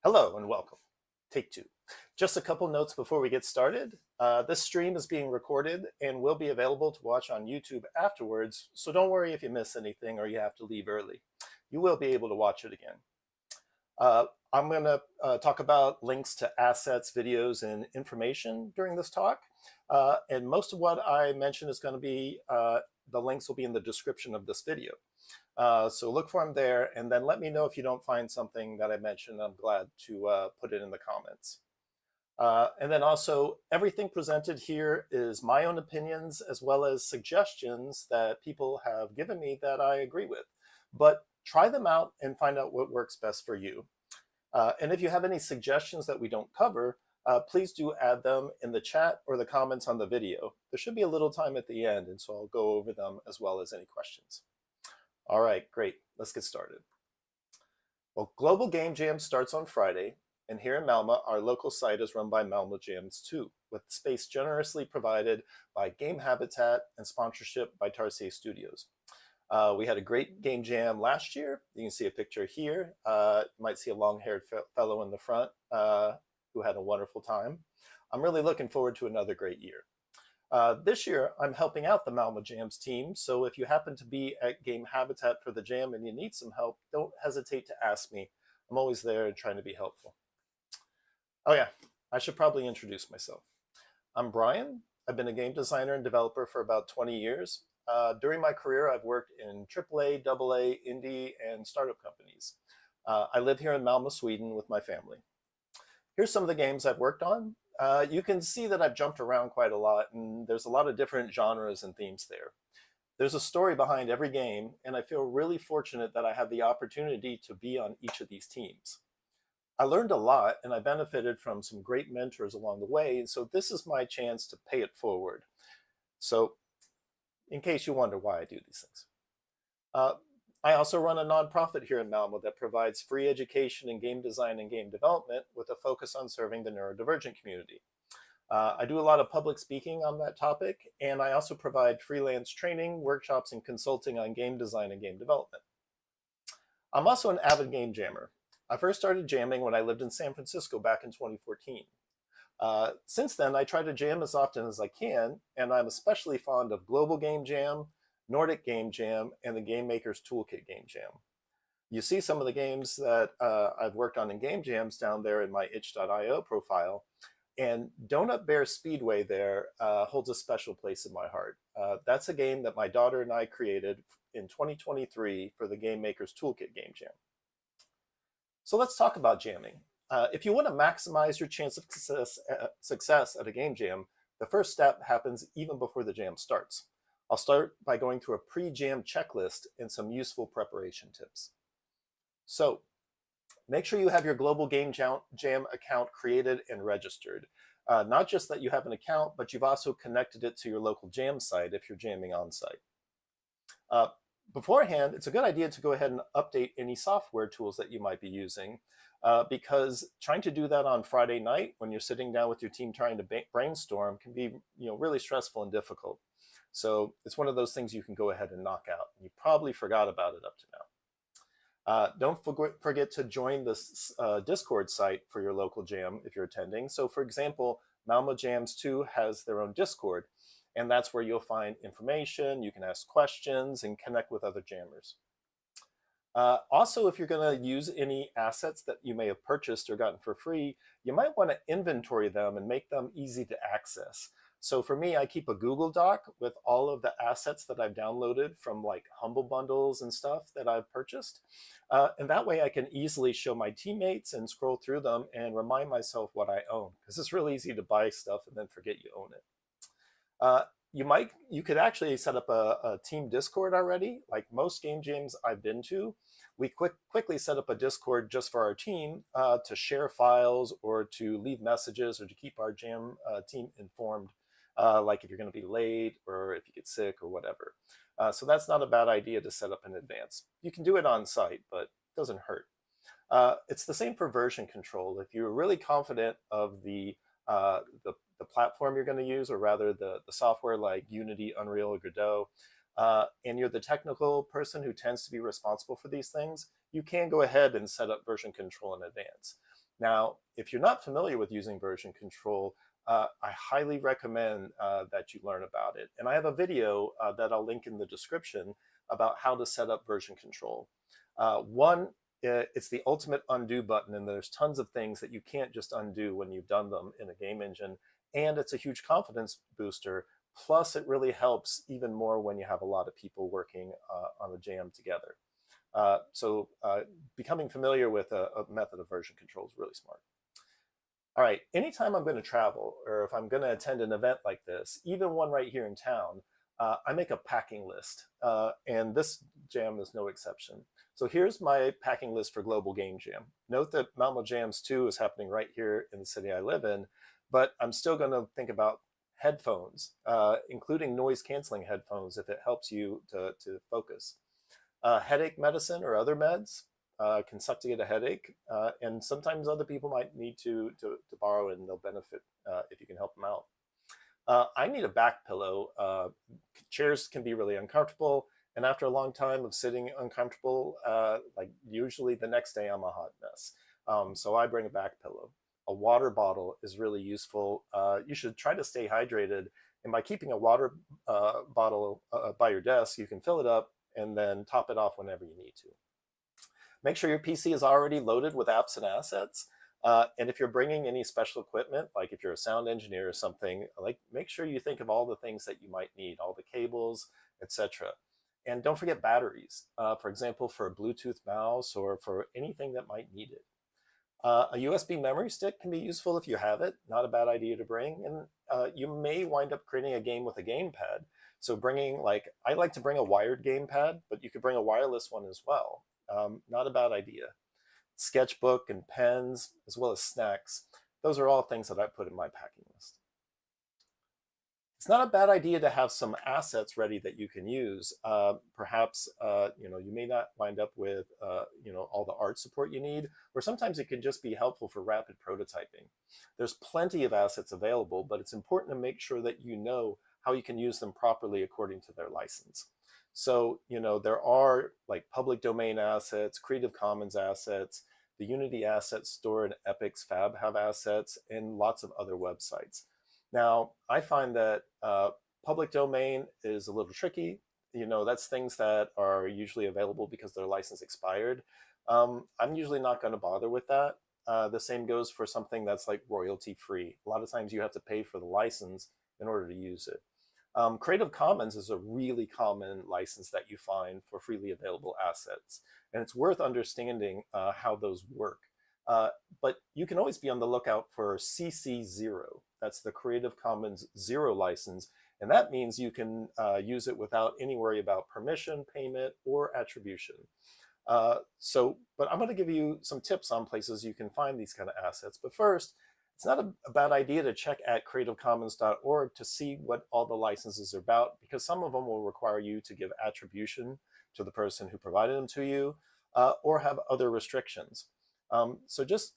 Hello and welcome. Take two. Just a couple notes before we get started. This stream is being recorded and will be available to watch on YouTube afterwards, so don't worry if you miss anything or you have to leave early. You will be able to watch it again. I'm going to talk about links to assets, videos, and information during this talk. And most of what I mention is going to be, the links will be in the description of this video. So look for them there, and then let me know if you don't find something that I mentioned. I'm glad to put it in the comments. And then also, everything presented here is my own opinions as well as suggestions that people have given me that I agree with. But try them out and find out what works best for you. And if you have any suggestions that we don't cover, please do add them in the chat or the comments on the video. There should be a little time at the end, and so I'll go over them as well as any questions. All right, great. Let's get started. Well, Global Game Jam starts on Friday, and here in Malmö, our local site is run by Malmö Jams 2, with space generously provided by Game Habitat and sponsorship by Tarsier Studios. We had a great game jam last year. You can see a picture here. You might see a long-haired fellow in the front who had a wonderful time. I'm really looking forward to another great year. This year, I'm helping out the Malmö Jams team, so if you happen to be at Game Habitat for the jam and you need some help, don't hesitate to ask me. I'm always there and trying to be helpful. Oh yeah, I should probably introduce myself. I'm Brian. I've been a game designer and developer for about 20 years. During my career, I've worked in AAA, AA, indie, and startup companies. I live here in Malmö, Sweden with my family. Here's some of the games I've worked on. You can see that I've jumped around quite a lot, and there's a lot of different genres and themes there. There's a story behind every game, and I feel really fortunate that I have the opportunity to be on each of these teams. I learned a lot, and I benefited from some great mentors along the way, and so this is my chance to pay it forward. So, in case you wonder why I do these things. I also run a nonprofit here in Malmö that provides free education in game design and game development with a focus on serving the neurodivergent community. I do a lot of public speaking on that topic, and I also provide freelance training, workshops, and consulting on game design and game development. I'm also an avid game jammer. I first started jamming when I lived in San Francisco back in 2014. Since then, I try to jam as often as I can, and I'm especially fond of Global Game Jam, Nordic Game Jam, and the Game Maker's Toolkit Game Jam. You see some of the games that I've worked on in game jams down there in my itch.io profile, and Donut Bear Speedway there holds a special place in my heart. That's a game that my daughter and I created in 2023 for the Game Maker's Toolkit Game Jam. So let's talk about jamming. If you want to maximize your chance of success at a game jam, the first step happens even before the jam starts. I'll start by going through a pre-jam checklist and some useful preparation tips. So, make sure you have your Global Game Jam account created and registered. Not just that you have an account, but you've also connected it to your local jam site if you're jamming on site. Beforehand, it's a good idea to go ahead and update any software tools that you might be using, because trying to do that on Friday night when you're sitting down with your team trying to brainstorm can be really stressful and difficult. So it's one of those things you can go ahead and knock out. You probably forgot about it up to now. Don't forget to join this Discord site for your local jam if you're attending. So for example, Malmö Jams 2 has their own Discord, and that's where you'll find information, you can ask questions, and connect with other jammers. Also, if you're going to use any assets that you may have purchased or gotten for free, you might want to inventory them and make them easy to access. So for me, I keep a Google Doc with all of the assets that I've downloaded from like Humble Bundles and stuff that I've purchased. And that way I can easily show my teammates and scroll through them and remind myself what I own, because it's really easy to buy stuff and then forget you own it. You could actually set up a team Discord already. Like most game jams I've been to, we quickly set up a Discord just for our team to share files or to leave messages or to keep our jam team informed, like if you're going to be late or if you get sick or whatever. So that's not a bad idea to set up in advance. You can do it on site, but it doesn't hurt. It's the same for version control. If you're really confident of the platform you're going to use, or rather the software like Unity, Unreal, or Godot, and you're the technical person who tends to be responsible for these things, you can go ahead and set up version control in advance. Now, if you're not familiar with using version control, I highly recommend that you learn about it. And I have a video that I'll link in the description about how to set up version control. One, it's the ultimate undo button, and there's tons of things that you can't just undo when you've done them in a game engine. And it's a huge confidence booster. Plus, it really helps even more when you have a lot of people working on a jam together. So becoming familiar with a method of version control is really smart. All right, anytime I'm going to travel or if I'm going to attend an event like this, even one right here in town, I make a packing list, and this jam is no exception. So here's my packing list for Global Game Jam. Note that Malmo Jams 2 is happening right here in the city I live in, but I'm still going to think about headphones, including noise canceling headphones if it helps you to focus. Headache medicine or other meds can suck to get a headache, and sometimes other people might need to borrow, and they'll benefit if you can help them out. I need a back pillow. Chairs can be really uncomfortable, and after a long time of sitting uncomfortable, like usually the next day I'm a hot mess. So I bring a back pillow. A water bottle is really useful. You should try to stay hydrated, and by keeping a water bottle by your desk, you can fill it up and then top it off whenever you need to. Make sure your PC is already loaded with apps and assets. And if you're bringing any special equipment, like if you're a sound engineer or something, like make sure you think of all the things that you might need, all the cables, etc. And don't forget batteries, for example, for a Bluetooth mouse or for anything that might need it. A USB memory stick can be useful if you have it, not a bad idea to bring. And you may wind up creating a game with a gamepad. So I like to bring a wired gamepad, but you could bring a wireless one as well. Not a bad idea. Sketchbook and pens, as well as snacks. Those are all things that I put in my packing list. It's not a bad idea to have some assets ready that you can use. Perhaps you may not wind up with all the art support you need, or sometimes it can just be helpful for rapid prototyping. There's plenty of assets available, but it's important to make sure that you know how you can use them properly according to their license. So, there are like public domain assets, Creative Commons assets, the Unity Asset Store and Epic's Fab have assets, and lots of other websites. Now, I find that public domain is a little tricky. That's things that are usually available because their license expired. I'm usually not going to bother with that. The same goes for something that's like royalty free. A lot of times you have to pay for the license in order to use it. Creative Commons is a really common license that you find for freely available assets, and it's worth understanding how those work. But you can always be on the lookout for CC0. That's the Creative Commons 0 license, and that means you can use it without any worry about permission, payment, or attribution. But I'm going to give you some tips on places you can find these kind of assets. But first, it's not a bad idea to check at creativecommons.org to see what all the licenses are about, because some of them will require you to give attribution to the person who provided them to you, or have other restrictions. So just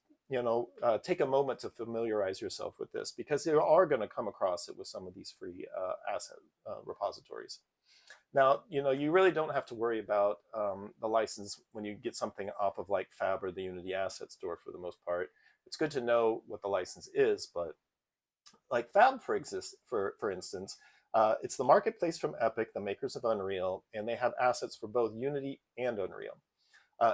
take a moment to familiarize yourself with this, because you are going to come across it with some of these free asset repositories. Now, you really don't have to worry about the license when you get something off of like Fab or the Unity Asset Store for the most part. It's good to know what the license is, but like Fab, for instance, it's the marketplace from Epic, the makers of Unreal, and they have assets for both Unity and Unreal.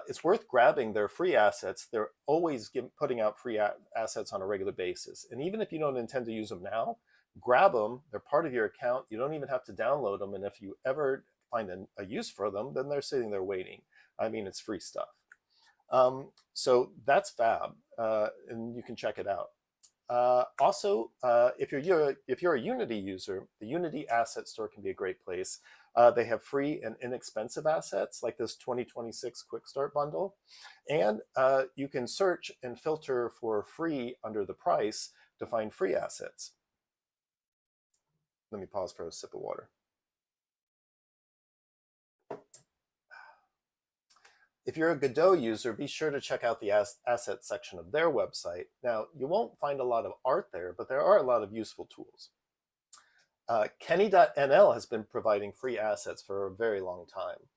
It's worth grabbing their free assets. They're always putting out free assets on a regular basis. And even if you don't intend to use them now, grab them. They're part of your account. You don't even have to download them. And if you ever find a use for them, then they're sitting there waiting. I mean, it's free stuff. So that's Fab, and you can check it out. Also, if you're a Unity user, the Unity Asset Store can be a great place. They have free and inexpensive assets like this 2026 Quick Start bundle. And you can search and filter for free under the price to find free assets. Let me pause for a sip of water. If you're a Godot user, be sure to check out the assets section of their website. Now, you won't find a lot of art there, but there are a lot of useful tools. Kenny.nl has been providing free assets for a very long time.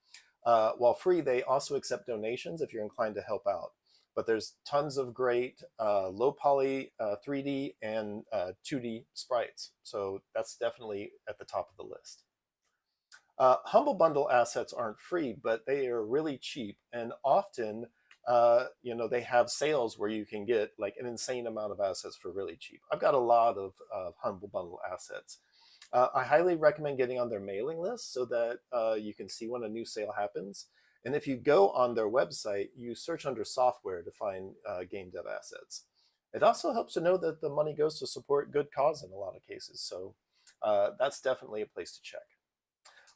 While free, they also accept donations if you're inclined to help out. but there's tons of great low poly 3D and 2D sprites. So that's definitely at the top of the list. Humble Bundle assets aren't free, but they are really cheap, and often, they have sales where you can get like an insane amount of assets for really cheap. I've got a lot of Humble Bundle assets. I highly recommend getting on their mailing list so that you can see when a new sale happens. And if you go on their website, you search under software to find game dev assets. It also helps to know that the money goes to support good cause in a lot of cases. So that's definitely a place to check.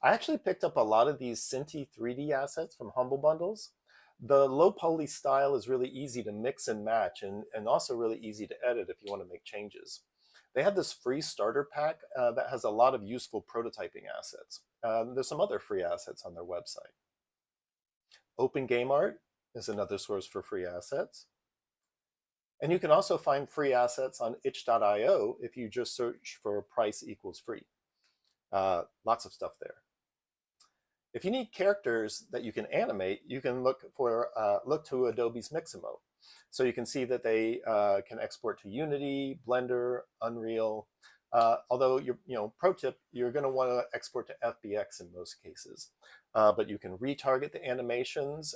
I actually picked up a lot of these Cinti 3D assets from Humble Bundles. The low poly style is really easy to mix and match, and also really easy to edit if you want to make changes. They have this free starter pack that has a lot of useful prototyping assets. There's some other free assets on their website. Open Game Art is another source for free assets. And you can also find free assets on itch.io if you just search for price equals free. Lots of stuff there. If you need characters that you can animate, you can look to Adobe's Mixamo. So you can see that they can export to Unity, Blender, Unreal. Although pro tip, you're going to want to export to FBX in most cases. But you can retarget the animations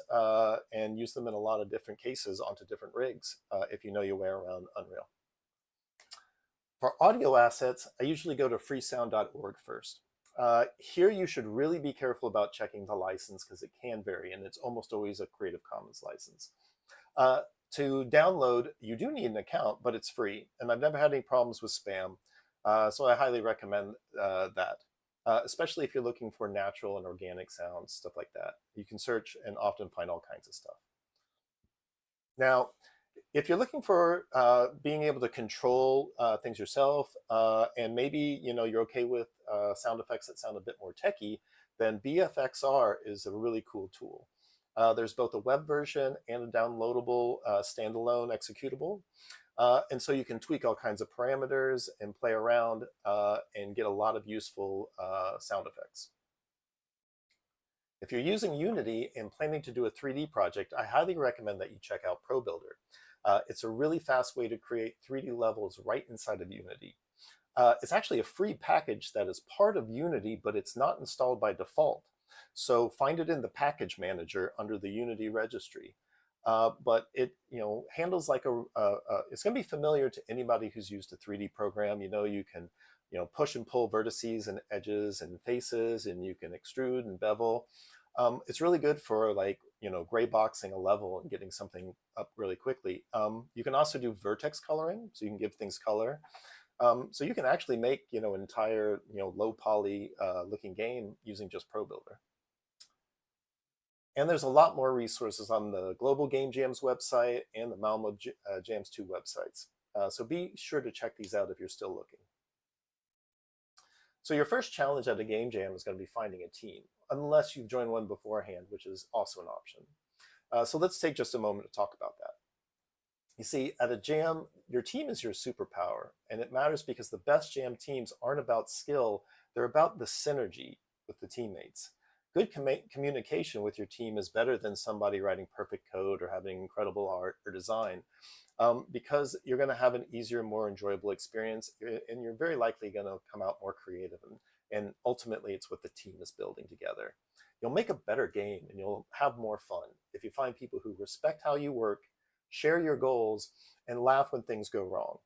and use them in a lot of different cases onto different rigs if you know your way around Unreal. For audio assets, I usually go to freesound.org first. Here you should really be careful about checking the license because it can vary, and it's almost always a Creative Commons license. To download, you do need an account, but it's free, and I've never had any problems with spam, so I highly recommend that, especially if you're looking for natural and organic sounds, stuff like that. You can search and often find all kinds of stuff. Now, if you're looking for being able to control things yourself, and maybe you're okay with sound effects that sound a bit more techy, then BFXR is a really cool tool. There's both a web version and a downloadable standalone executable. And so you can tweak all kinds of parameters and play around and get a lot of useful sound effects. If you're using Unity and planning to do a 3D project, I highly recommend that you check out ProBuilder. It's a really fast way to create 3D levels right inside of Unity. It's actually a free package that is part of Unity, but it's not installed by default. So find it in the package manager under the Unity registry. But it handles like it's going to be familiar to anybody who's used a 3D program. You can push and pull vertices and edges and faces, and you can extrude and bevel. It's really good for gray boxing a level and getting something up really quickly. You can also do vertex coloring, so you can give things color. So you can actually make an entire low poly looking game using just ProBuilder. And there's a lot more resources on the Global Game Jams website and the Malmo Jams 2 websites. So be sure to check these out if you're still looking. So your first challenge at a game jam is going to be finding a team, unless you've joined one beforehand, which is also an option. So let's take just a moment to talk about that. You see, at a jam, your team is your superpower, and it matters because the best jam teams aren't about skill, they're about the synergy with the teammates. Good communication with your team is better than somebody writing perfect code or having incredible art or design, because you're going to have an easier, more enjoyable experience, and you're very likely going to come out more creative, and ultimately it's what the team is building together. You'll make a better game and you'll have more fun if you find people who respect how you work, share your goals, and laugh when things go wrong.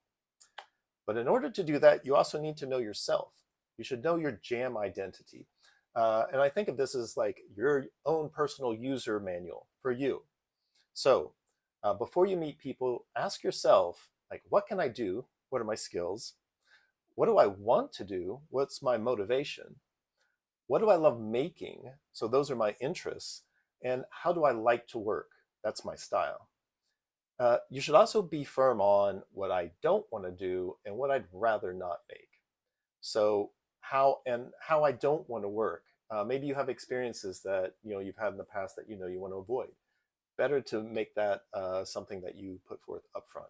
But in order to do that, you also need to know yourself. You should know your jam identity. And I think of this as like your own personal user manual for you. So before you meet people, ask yourself, what can I do? What are my skills? What do I want to do? What's my motivation? What do I love making? So those are my interests. And how do I like to work? That's my style. You should also be firm on what I don't want to do and what I'd rather not make. So how I don't want to work. Maybe you have experiences that you've had in the past that you want to avoid. Better to make that something that you put forth upfront.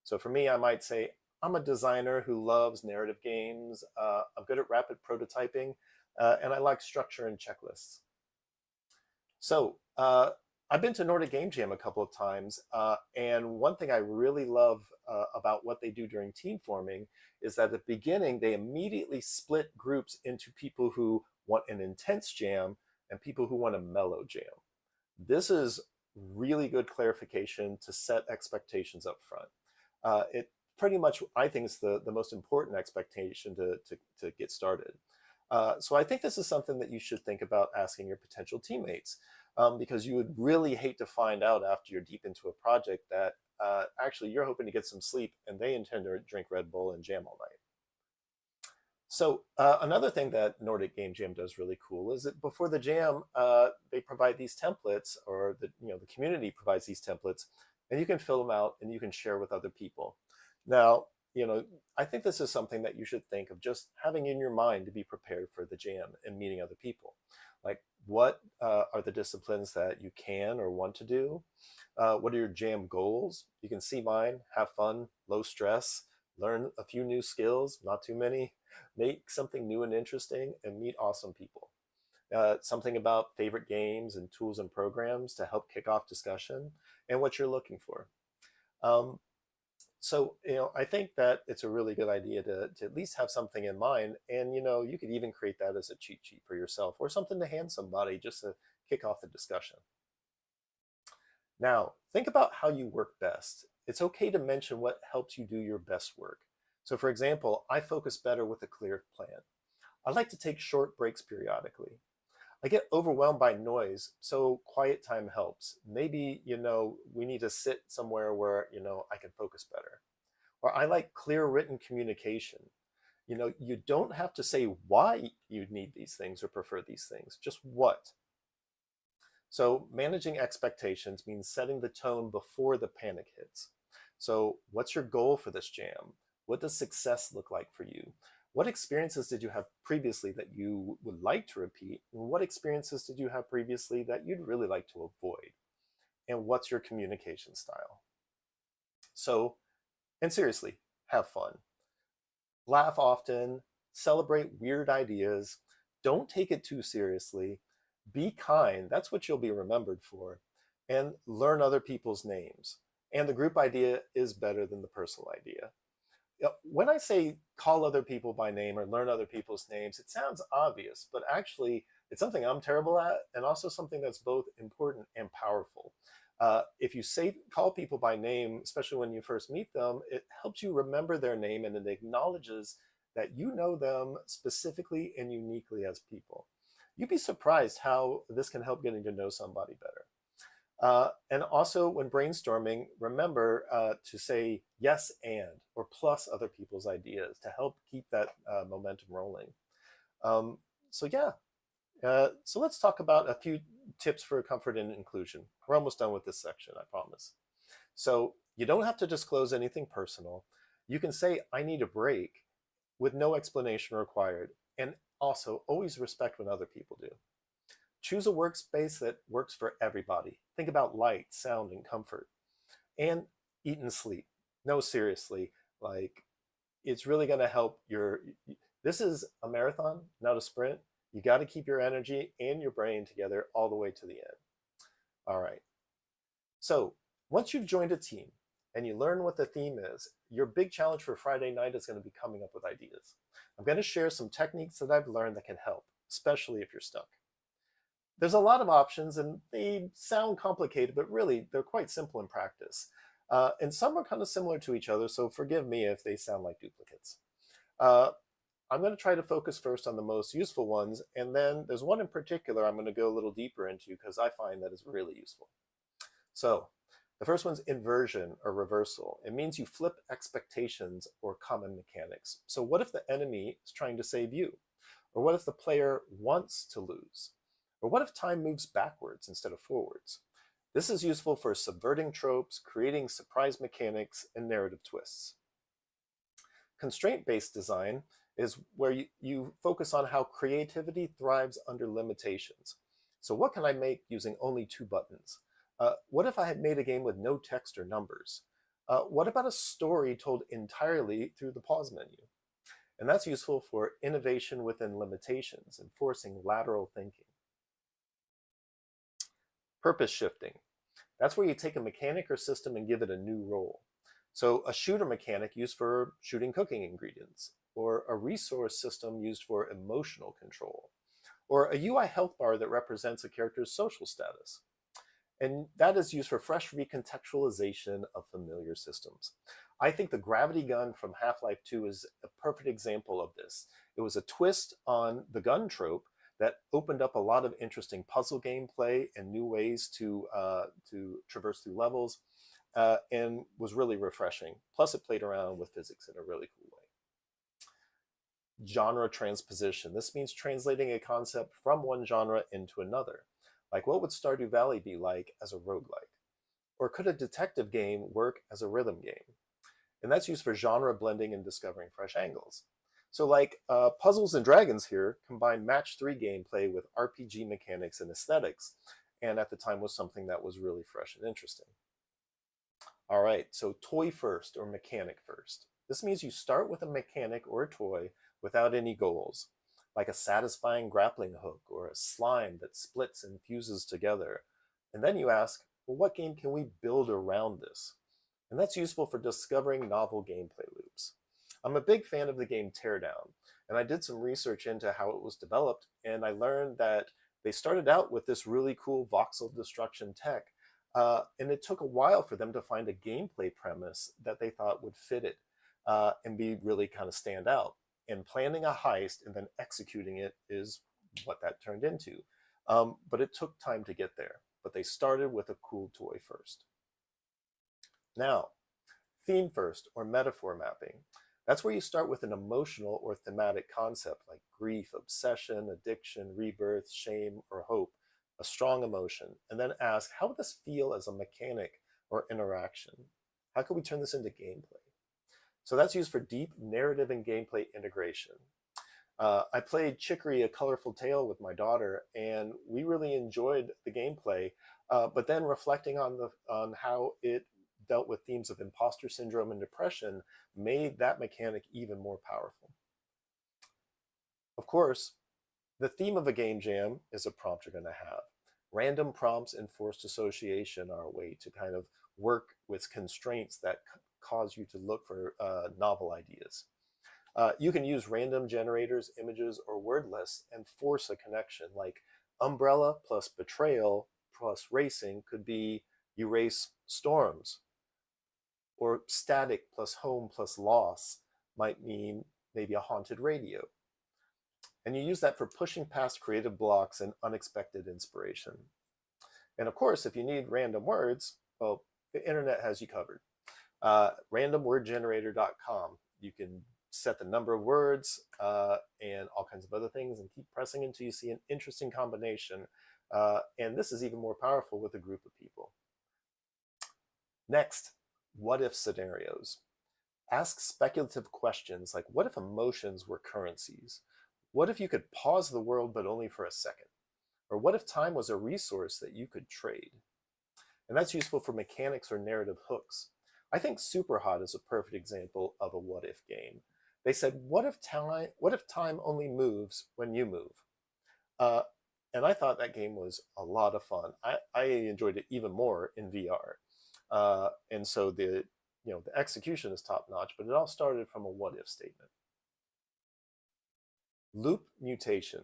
So for me, I might say I'm a designer who loves narrative games. I'm good at rapid prototyping, and I like structure and checklists. So I I've been to Nordic Game Jam a couple of times, and one thing I really love about what they do during team forming is that at the beginning, they immediately split groups into people who want an intense jam and people who want a mellow jam. This is really good clarification to set expectations up front. It pretty much, I think, is the most important expectation to get started. So I think this is something that you should think about asking your potential teammates, because you would really hate to find out after you're deep into a project that actually you're hoping to get some sleep and they intend to drink Red Bull and jam all night. So another thing that Nordic Game Jam does really cool is that before the jam, they provide these templates, or the community provides these templates, and you can fill them out and you can share with other people. Now, I think this is something that you should think of just having in your mind to be prepared for the jam and meeting other people. Like, what are the disciplines that you can or want to do? What are your jam goals? You can see mine: have fun, low stress, learn a few new skills, not too many, make something new and interesting, and meet awesome people. Something about favorite games and tools and programs to help kick off discussion, and what you're looking for. Um, so, I think that it's a really good idea to at least have something in mind. And, you could even create that as a cheat sheet for yourself or something to hand somebody just to kick off the discussion. Now, think about how you work best. It's okay to mention what helps you do your best work. So, for example, I focus better with a clear plan. I like to take short breaks periodically. I get overwhelmed by noise, so quiet time helps. Maybe, we need to sit somewhere where, I can focus better. Or I like clear written communication. You don't have to say why you need these things or prefer these things, just what. So managing expectations means setting the tone before the panic hits. So what's your goal for this jam? What does success look like for you? What experiences did you have previously that you would like to repeat? And what experiences did you have previously that you'd really like to avoid? And what's your communication style? So, and seriously, have fun. Laugh often, celebrate weird ideas, don't take it too seriously, be kind, that's what you'll be remembered for, and learn other people's names. And the group idea is better than the personal idea. When I say call other people by name or learn other people's names, it sounds obvious, but actually it's something I'm terrible at, and also something that's both important and powerful. If you call people by name, especially when you first meet them, it helps you remember their name, and it acknowledges that you know them specifically and uniquely as people. You'd be surprised how this can help getting to know somebody better. And also, when brainstorming, remember to say yes and or plus other people's ideas to help keep that momentum rolling. So yeah, so let's talk about a few tips for comfort and inclusion. We're almost done with this section, I promise. So you don't have to disclose anything personal. You can say, I need a break, with no explanation required. And also, always respect when other people do. Choose a workspace that works for everybody. Think about light, sound, and comfort. And eat and sleep. No, seriously, like, it's really going to help this is a marathon, not a sprint. You got to keep your energy and your brain together all the way to the end. All right. So once you've joined a team and you learn what the theme is, your big challenge for Friday night is going to be coming up with ideas. I'm going to share some techniques that I've learned that can help, especially if you're stuck. There's a lot of options and they sound complicated, but really they're quite simple in practice. And some are kind of similar to each other, so forgive me if they sound like duplicates. I'm going to try to focus first on the most useful ones, and then there's one in particular I'm going to go a little deeper into because I find that is really useful. So the first one's inversion or reversal. It means you flip expectations or common mechanics. So what if the enemy is trying to save you? Or what if the player wants to lose? Or what if time moves backwards instead of forwards? This is useful for subverting tropes, creating surprise mechanics, and narrative twists. Constraint-based design is where you focus on how creativity thrives under limitations. So what can I make using only 2 buttons? What if I had made a game with no text or numbers? What about a story told entirely through the pause menu? And that's useful for innovation within limitations and forcing lateral thinking. Purpose shifting. That's where you take a mechanic or system and give it a new role. So a shooter mechanic used for shooting cooking ingredients, or a resource system used for emotional control, or a UI health bar that represents a character's social status. And that is used for fresh recontextualization of familiar systems. I think the gravity gun from Half-Life 2 is a perfect example of this. It was a twist on the gun trope that opened up a lot of interesting puzzle gameplay and new ways to traverse through levels, and was really refreshing. Plus, it played around with physics in a really cool way. Genre transposition. This means translating a concept from one genre into another. Like, what would Stardew Valley be like as a roguelike? Or could a detective game work as a rhythm game? And that's used for genre blending and discovering fresh angles. So like Puzzles and Dragons here combined match 3 gameplay with RPG mechanics and aesthetics, and at the time was something that was really fresh and interesting. All right, so toy first or mechanic first. This means you start with a mechanic or a toy without any goals, like a satisfying grappling hook or a slime that splits and fuses together. And then you ask, well, what game can we build around this? And that's useful for discovering novel gameplay loops. I'm a big fan of the game Teardown, and I did some research into how it was developed, and I learned that they started out with this really cool voxel destruction tech, and it took a while for them to find a gameplay premise that they thought would fit it and be really kind of stand out. And planning a heist and then executing it is what that turned into. But it took time to get there. But they started with a cool toy first. Now, theme first or metaphor mapping. That's where you start with an emotional or thematic concept like grief, obsession, addiction, rebirth, shame, or hope, a strong emotion, and then ask, how would this feel as a mechanic or interaction? How can we turn this into gameplay? So that's used for deep narrative and gameplay integration. I played Chicory, A Colorful Tale with my daughter, and we really enjoyed the gameplay, but then reflecting on how it dealt with themes of imposter syndrome and depression made that mechanic even more powerful. Of course, the theme of a game jam is a prompt you're going to have. Random prompts and forced association are a way to kind of work with constraints that cause you to look for novel ideas. You can use random generators, images, or word lists and force a connection, like umbrella plus betrayal plus racing could be you race storms, or static plus home plus loss might mean maybe a haunted radio. And you use that for pushing past creative blocks and unexpected inspiration. And of course, if you need random words, well, the internet has you covered. Randomwordgenerator.com. You can set the number of words and all kinds of other things and keep pressing until you see an interesting combination. And this is even more powerful with a group of people. Next, what if scenarios. Ask speculative questions like, what if emotions were currencies? What if you could pause the world but only for a second? Or what if time was a resource that you could trade? And that's useful for mechanics or narrative hooks. I think Superhot is a perfect example of a what if game. They said, what if time only moves when you move? And I thought that game was a lot of fun. I enjoyed it even more in VR. And so the execution is top notch, but it all started from a what if statement. Loop mutation.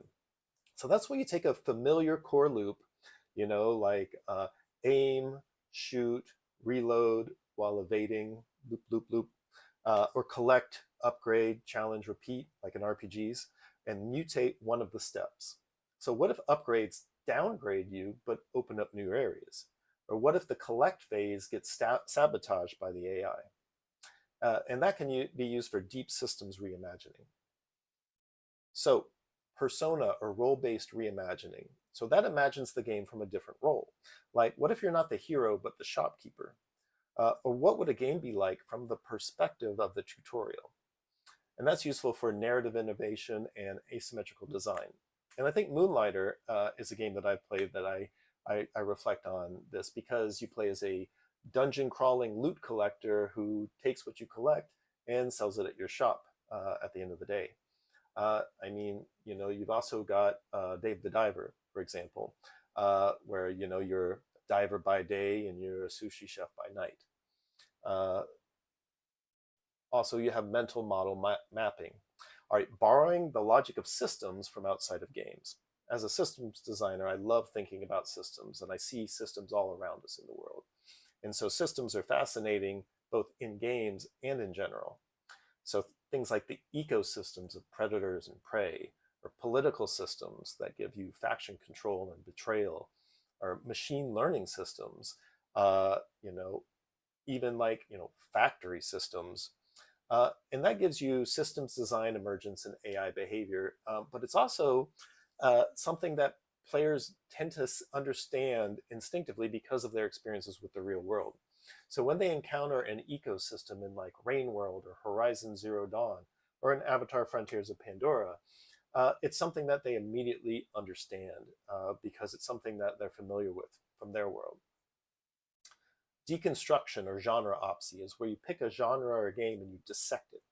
So that's where you take a familiar core loop, like aim, shoot, reload while evading, loop, loop, loop, or collect, upgrade, challenge, repeat, like in RPGs, and mutate one of the steps. So what if upgrades downgrade you but open up new areas? Or what if the collect phase gets sabotaged by the AI? And that can be used for deep systems reimagining. So persona or role-based reimagining. So that imagines the game from a different role. Like, what if you're not the hero but the shopkeeper? Or what would a game be like from the perspective of the tutorial? And that's useful for narrative innovation and asymmetrical design. And I think Moonlighter is a game that I've played that I reflect on this, because you play as a dungeon crawling loot collector who takes what you collect and sells it at your shop at the end of the day. You've also got Dave the Diver, for example, where you're diver by day and you're a sushi chef by night. Uh, Also, you have mental model mapping. All right, borrowing the logic of systems from outside of games. As a systems designer, I love thinking about systems, and I see systems all around us in the world. And so systems are fascinating both in games and in general. So things like the ecosystems of predators and prey, or political systems that give you faction control and betrayal, or machine learning systems, you know, even like, factory systems. And that gives you systems design, emergence, and AI behavior. But it's also something that players tend to understand instinctively because of their experiences with the real world. So when they encounter an ecosystem in like Rain World or Horizon Zero Dawn or in Avatar Frontiers of Pandora, it's something that they immediately understand because it's something that they're familiar with from their world. Deconstruction or genreopsy is where you pick a genre or a game and you dissect it.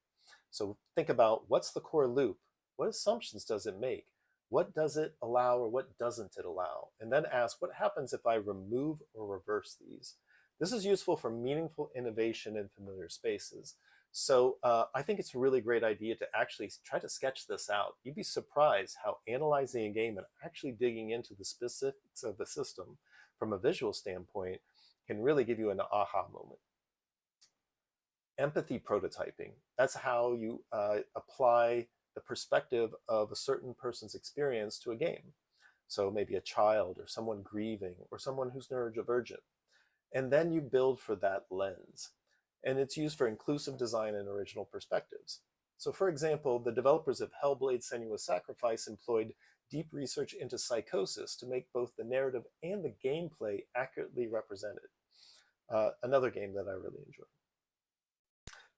So think about what's the core loop? What assumptions does it make? What does it allow or what doesn't it allow? And then ask, what happens if I remove or reverse these? This is useful for meaningful innovation in familiar spaces. So I think it's a really great idea to actually try to sketch this out. You'd be surprised how analyzing a game and actually digging into the specifics of the system from a visual standpoint can really give you an aha moment. Empathy prototyping. That's how you apply the perspective of a certain person's experience to a game. So maybe a child or someone grieving or someone who's neurodivergent. And then you build for that lens. And it's used for inclusive design and original perspectives. So for example, the developers of Hellblade: Senua's Sacrifice employed deep research into psychosis to make both the narrative and the gameplay accurately represented. Another game that I really enjoy.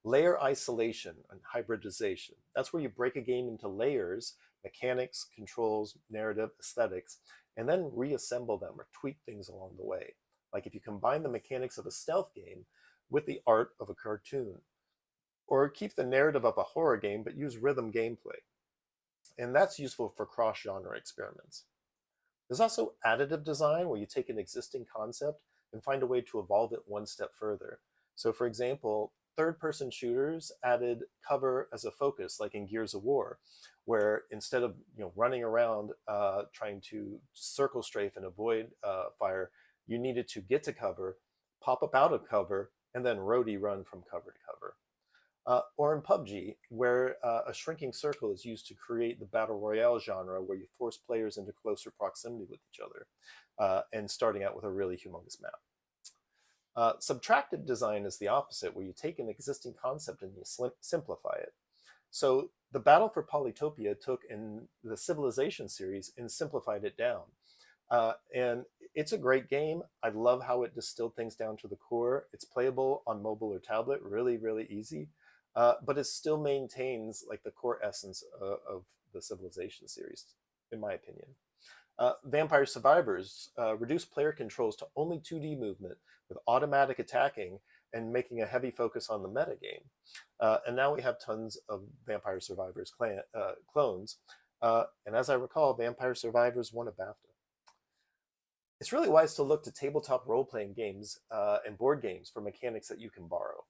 Layer isolation and hybridization. That's where you break a game into layers, mechanics, controls, narrative, aesthetics, and then reassemble them or tweak things along the way. Like if you combine the mechanics of a stealth game with the art of a cartoon, or keep the narrative of a horror game but use rhythm gameplay. And that's useful for cross-genre experiments. There's also additive design, where you take an existing concept and find a way to evolve it one step further. So for example, third-person shooters added cover as a focus, like in Gears of War, where instead of running around trying to circle strafe and avoid fire, you needed to get to cover, pop up out of cover, and then roadie run from cover to cover. Or in PUBG, where a shrinking circle is used to create the battle royale genre, where you force players into closer proximity with each other, and starting out with a really humongous map. Subtractive design is the opposite, where you take an existing concept and you simplify it. So the Battle for Polytopia took in the Civilization series and simplified it down. And it's a great game. I love how it distilled things down to the core. It's playable on mobile or tablet, really, really easy. But it still maintains like the core essence of the Civilization series, in my opinion. Vampire Survivors reduced player controls to only 2D movement with automatic attacking and making a heavy focus on the metagame. And now we have tons of Vampire Survivors clones. And as I recall, Vampire Survivors won a BAFTA. It's really wise to look to tabletop role-playing games and board games for mechanics that you can borrow.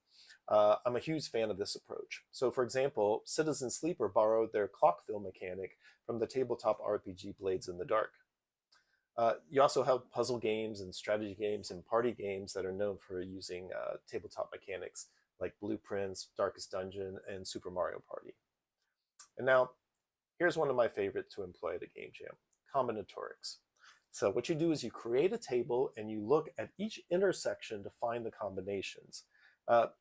I'm a huge fan of this approach. So for example, Citizen Sleeper borrowed their clock fill mechanic from the tabletop RPG Blades in the Dark. You also have puzzle games and strategy games and party games that are known for using tabletop mechanics like Blueprints, Darkest Dungeon, and Super Mario Party. And now, here's one of my favorites to employ at a game jam, combinatorics. So what you do is you create a table and you look at each intersection to find the combinations.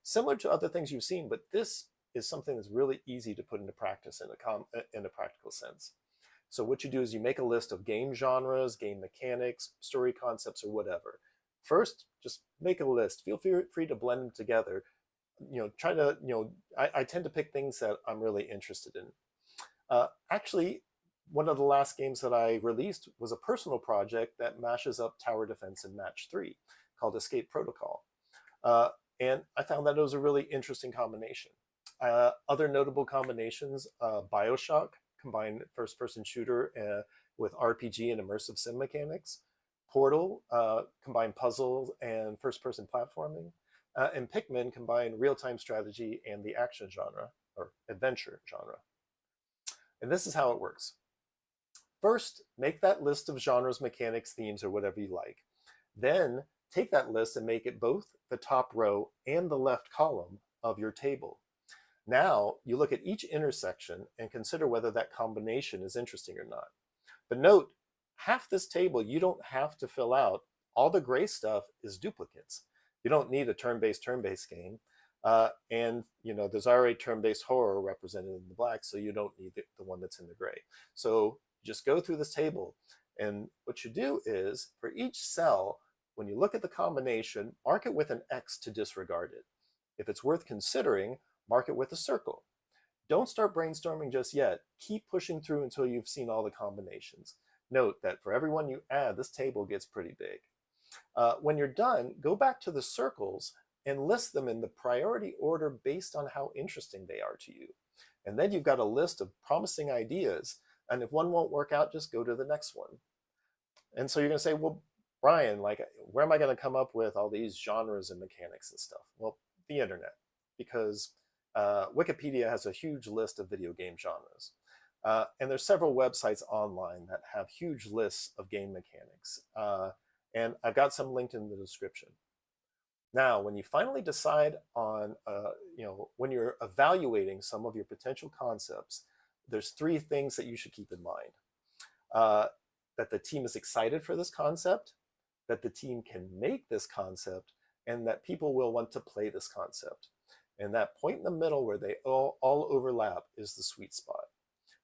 Similar to other things you've seen, but this is something that's really easy to put into practice in a practical sense. So what you do is you make a list of game genres, game mechanics, story concepts, or whatever. First, just make a list. Feel free to blend them together. Try to, I tend to pick things that I'm really interested in. Actually, one of the last games that I released was a personal project that mashes up tower defense and match 3 called Escape Protocol. And I found that it was a really interesting combination. Other notable combinations, BioShock combined first-person shooter with RPG and immersive sim mechanics. Portal combine puzzle and first-person platforming, and Pikmin combine real-time strategy and the action genre or adventure genre. And this is how it works. First, make that list of genres, mechanics, themes, or whatever you like. Then take that list and make it both the top row and the left column of your table. Now you look at each intersection and consider whether that combination is interesting or not. But note, half this table you don't have to fill out. All the gray stuff is duplicates. You don't need a turn-based game. And there's already turn-based horror represented in the black, so you don't need the one that's in the gray. So just go through this table, and what you do is for each cell, when you look at the combination, mark it with an X to disregard it. If it's worth considering, mark it with a circle. Don't start brainstorming just yet. Keep pushing through until you've seen all the combinations. Note that for every one you add, this table gets pretty big. When you're done, go back to the circles and list them in the priority order based on how interesting they are to you. And then you've got a list of promising ideas. And if one won't work out, just go to the next one. And so you're going to say, well, Brian, like, where am I going to come up with all these genres and mechanics and stuff? Well, the internet, because Wikipedia has a huge list of video game genres. And there's several websites online that have huge lists of game mechanics. And I've got some linked in the description. Now, when you finally decide on, when you're evaluating some of your potential concepts, there's 3 things that you should keep in mind. That the team is excited for this concept, that the team can make this concept, and that people will want to play this concept. And that point in the middle where they all overlap is the sweet spot.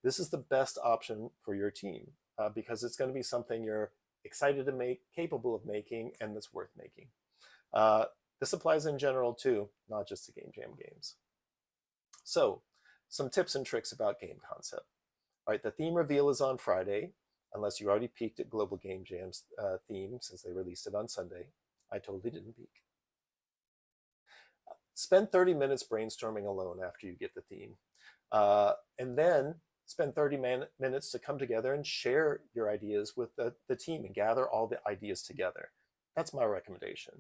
This is the best option for your team because it's going to be something you're excited to make, capable of making, and that's worth making. This applies in general too, not just to Game Jam games. So, some tips and tricks about game concept. All right, the theme reveal is on Friday, unless you already peeked at Global Game Jam's theme since they released it on Sunday. I totally didn't peek. Spend 30 minutes brainstorming alone after you get the theme. And then spend 30 minutes to come together and share your ideas with the team and gather all the ideas together. That's my recommendation.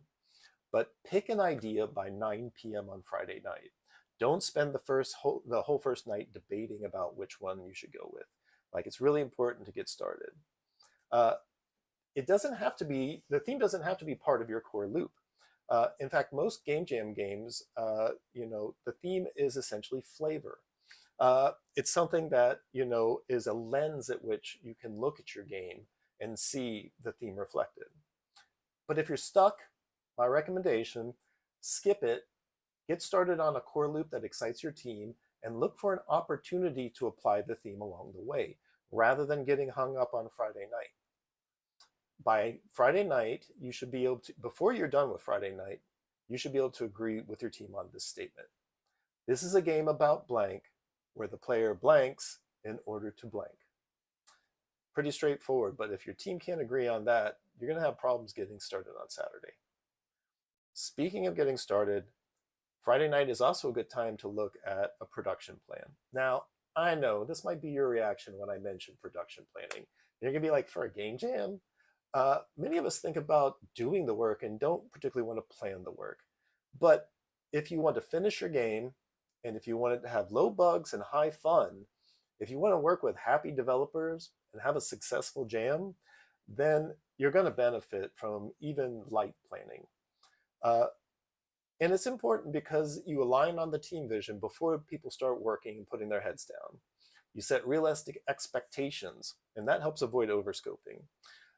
But pick an idea by 9 p.m. on Friday night. Don't spend the whole first night debating about which one you should go with. Like, it's really important to get started. It doesn't have to be, the theme doesn't have to be part of your core loop. In fact, most Game Jam games, the theme is essentially flavor. It's something that, is a lens at which you can look at your game and see the theme reflected. But if you're stuck, my recommendation, skip it, get started on a core loop that excites your team, and look for an opportunity to apply the theme along the way, rather than getting hung up on Friday night. By Friday night, you should be able to, before you're done with Friday night, you should be able to agree with your team on this statement. This is a game about blank, where the player blanks in order to blank. Pretty straightforward, but if your team can't agree on that, you're going to have problems getting started on Saturday. Speaking of getting started, Friday night is also a good time to look at a production plan. Now, I know this might be your reaction when I mention production planning. You're going to be like, for a game jam? Many of us think about doing the work and don't particularly want to plan the work. But if you want to finish your game, and if you want it to have low bugs and high fun, if you want to work with happy developers and have a successful jam, then you're going to benefit from even light planning. And it's important because you align on the team vision before people start working and putting their heads down. You set realistic expectations, and that helps avoid overscoping.